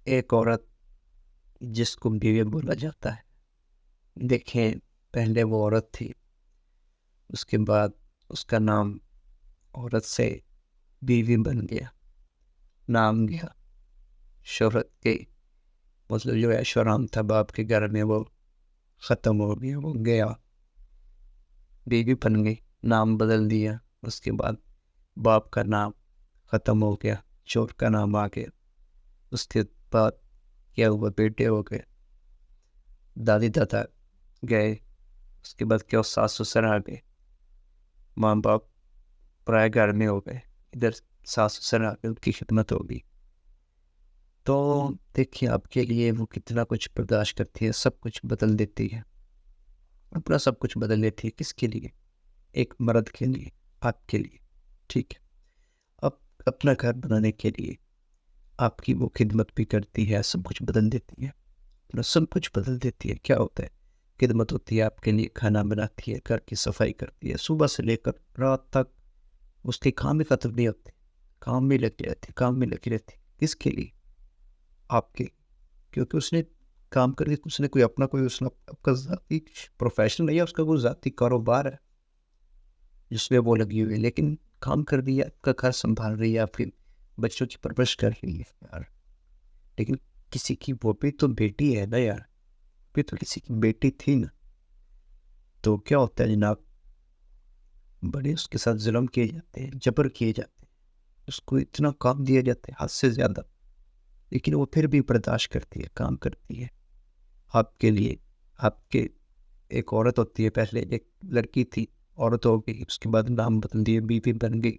ایک عورت جس کو بیوی بولا جاتا ہے، دیکھیں پہلے وہ عورت تھی، اس کے بعد اس کا نام عورت سے بیوی بن گیا، نام گیا، شہرت کی مطلب جو عیش و آرام تھا باپ کے گھر میں وہ ختم ہو گیا، وہ گیا، بیوی بن گئی، نام بدل دیا، اس کے بعد باپ کا نام ختم ہو گیا، چور کا نام آ گیا، اس کے بعد کیا ہوا، بیٹے ہو گئے، دادی دادا گئے، اس کے بعد کیا ساس سسر آ گئے، ماں باپ پرائے گھر میں ہو گئے، ادھر ساس سسر آ گئے، ان کی خدمت ہوگی۔ تو دیکھیے آپ کے لیے وہ کتنا کچھ برداشت کرتی ہے، سب کچھ بدل دیتی ہے، اپنا سب کچھ بدل دیتی ہے، کس کے لیے؟ ایک مرد کے لیے، آپ کے لیے، ٹھیک ہے؟ اب اپنا گھر بنانے کے لیے آپ کی وہ خدمت بھی کرتی ہے، سب کچھ بدل دیتی ہے، اپنا سب کچھ بدل دیتی ہے۔ کیا ہوتا ہے؟ خدمت ہوتی ہے آپ کے لیے، کھانا بناتی ہے، گھر کی صفائی کرتی ہے، صبح سے لے کر رات تک اس کے کام ہی ختم نہیں ہوتے، کام میں لگی رہتی، کام میں لگی رہتی، کس کے لیے؟ آپ کے، کیونکہ اس نے کام کر کے اس نے کوئی اپنا کوئی اس نے آپ کا ذاتی پروفیشن نہیں ہے، اس کا کوئی ذاتی کاروبار ہے جس میں وہ لگی ہوئی ہے، لیکن کام کر رہی ہے، آپ کا گھر سنبھال رہی ہے، آپ کے بچوں کی پرورش کر رہی ہے یار، لیکن کسی کی وہ بھی تو بیٹی ہے نا یار، بھی تو کسی کی بیٹی تھی نا۔ تو کیا ہوتا ہے جناب، بڑے اس کے ساتھ ظلم کیے جاتے ہیں، جبر کیے جاتے ہیں، اس کو اتنا کام دیا جاتا ہے حد سے زیادہ، لیکن وہ پھر بھی برداشت کرتی ہے، کام کرتی ہے آپ کے لیے۔ آپ کے ایک عورت ہوتی ہے، پہلے ایک لڑکی تھی، عورت ہو گئی، اس کے بعد نام بدل دیے، بیوی بن گئی،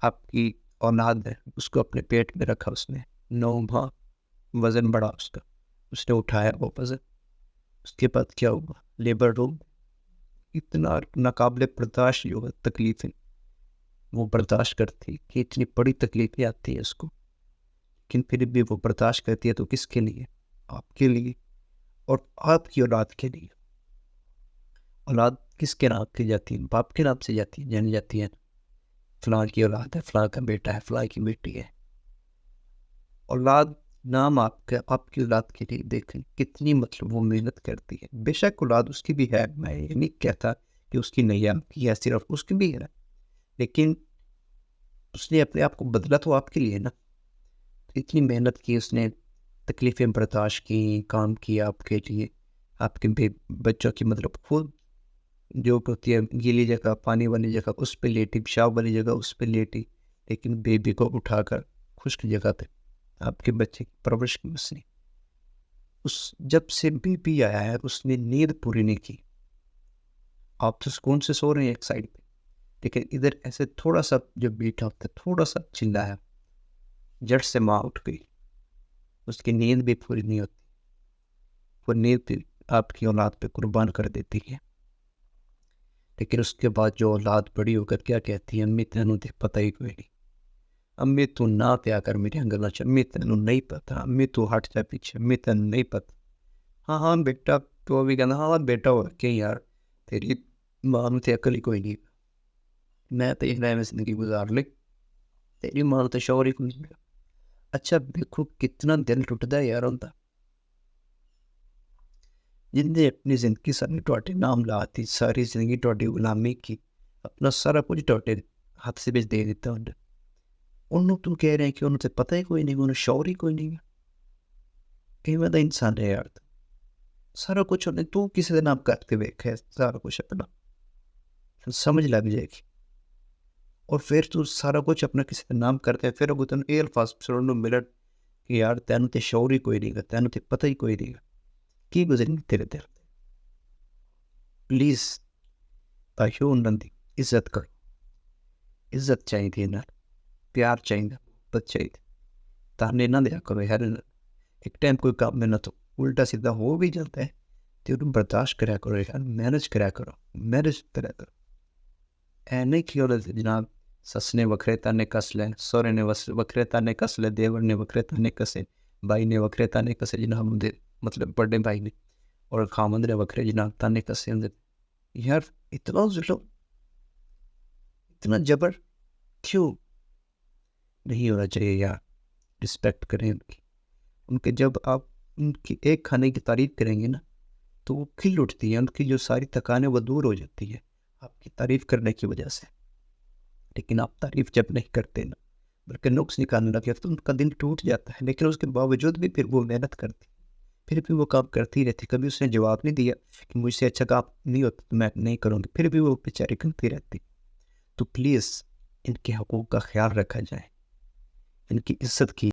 آپ کی اولاد ہے، اس کو اپنے پیٹ میں رکھا اس نے 9 ماہ، وزن بڑھا اس نے اٹھایا وہ وزن، اس کے بعد کیا ہوا، لیبر روم، اتنا ناقابل برداشت جو ہے تکلیفیں وہ برداشت کرتی کہ اتنی بڑی تکلیفیں آتی ہیں اس کو، لیکن پھر بھی وہ برداشت کرتی ہے، تو کس کے لیے؟ آپ کے لیے اور آپ کی اولاد کے لیے۔ اولاد کس کے نام کی جاتی ہے؟ باپ کے نام سے جاتی ہے، جانی جاتی ہے، فلاں کی اولاد ہے، فلاں کا بیٹا ہے، فلاں کی بیٹی ہے۔ اولاد نام آپ کی اولاد کے لیے دیکھیں کتنی مطلب وہ محنت کرتی ہے، بے شک اولاد اس کی بھی ہے، میں یہ نہیں کہتا کہ اس کی نہیں ہے، آپ کی ہے، صرف اس کی بھی ہے، لیکن اس نے اپنے آپ کو بدلا تو آپ کے لیے نا، اتنی محنت کی اس نے، تکلیفیں برداشت کی، کام کیا آپ کے لیے، آپ کے بچوں کی مطلب خود جو ہوتی ہے گیلی جگہ، پانی والی جگہ اس پہ لیٹی، پیشاب والی جگہ اس پہ لیٹی، لیکن بیبی کو اٹھا کر خشک جگہ پہ آپ کے بچے کی پرورش کی اس نے۔ اس جب سے بیبی آیا ہے اس نے نیند پوری نہیں کی، آپ تو سکون سے سو رہے ہیں ایک سائڈ پہ، لیکن ادھر ایسے تھوڑا سا جب بیٹا ہوتا ہے تھوڑا سا چلایا، جڑ سے ماں اٹھ گئی، اس کی نیند بھی پوری نہیں ہوتی، وہ نیند بھی آپ کی اولاد پہ قربان کر دیتی ہے۔ لیکن اس کے بعد جو اولاد بڑی ہو کر کیا کہتی ہے، امی تینوں تے پتہ ہی کوئی نہیں، امی تو نہ پیا کر میرے انگل چ، امی تینوں نہیں پتا، امی تو ہٹ جا پیچھے، امی تینوں نہیں پتا۔ ہاں ہاں بیٹا، تو بھی کہنا ہاں بیٹا ہو کہ یار تیری ماں نو تے عقل ہی کوئی نہیں، میں تو ایک میں زندگی گزار لی، تیری ماں تو شعور ہی کوئی نہیں۔ اچھا دیکھو کتنا دل ٹوٹتا ہے یار ہوتا، جن نے اپنی زندگی ساری ٹوٹے نام لاتی، ساری زندگی ٹوٹی غلامی کی، اپنا سارا کچھ ٹوٹے ہاتھ سے بیچ دے دیتا انہوں تم کہہ رہے ہیں کہ انہوں سے پتہ ہی کوئی نہیں، انہوں شعور ہی کوئی نہیں ہے، کہیں میں انسان ہے یار، سارا کچھ انہیں تو کسی دن آپ کرتے دیکھے سارا کچھ اپنا سمجھ لگ جائے گی، اور پھر تو سارا کچھ اپنا کسی کا نام کرتے ہیں، پھر وہ تم یہ الفاظ سننے ملٹ کہ یار تینوں تے شعور ہی کوئی نہیں گا، تینوں تے پتہ ہی کوئی نہیں گا، کی گزری تیرے دل۔ پلیز بھائیو انہوں دی عزت کرو، عزت چاہیے نا، پیار چاہیے، محبت چاہیے، تانے نہ دیا کرو یار، ایک ٹائم کوئی کام میں نہ تو الٹا سیدھا ہو بھی جاتا ہے تو انہوں برداشت کریا کرو یار، مینج کریا کرو، اے نہیں کہ جناب سس نے وکھرے تانے کس لے، سورے نے وکھرے تانے کس لے، دیور نے وکھرے تانے کسے، بھائی نے وکھرے تانے کسے جناب، مطلب بڑے بھائی نے، اور خامند نے وکھرے جناب تانے کسے اندر، یار اتنا ظلم، اتنا جبر کیوں؟ نہیں ہونا چاہیے یار، رسپیکٹ کریں ان کی، ان کے جب آپ ان کی ایک کھانے کی تعریف کریں گے نا تو وہ کھل اٹھتی ہیں، ان کی جو ساری تکانیں وہ دور ہو جاتی ہے آپ کی تعریف کرنے کی وجہ سے. لیکن آپ تعریف جب نہیں کرتے نا بلکہ نقص نکالنے لگے تو ان کا دل ٹوٹ جاتا ہے. لیکن اس کے باوجود بھی پھر وہ محنت کرتی، پھر بھی وہ کام کرتی رہتی. کبھی اس نے جواب نہیں دیا کہ مجھ سے اچھا کام نہیں ہوتا تو میں نہیں کروں گی، پھر بھی وہ بیچاری کرتی رہتی. تو پلیز ان کے حقوق کا خیال رکھا جائے، ان کی عزت کی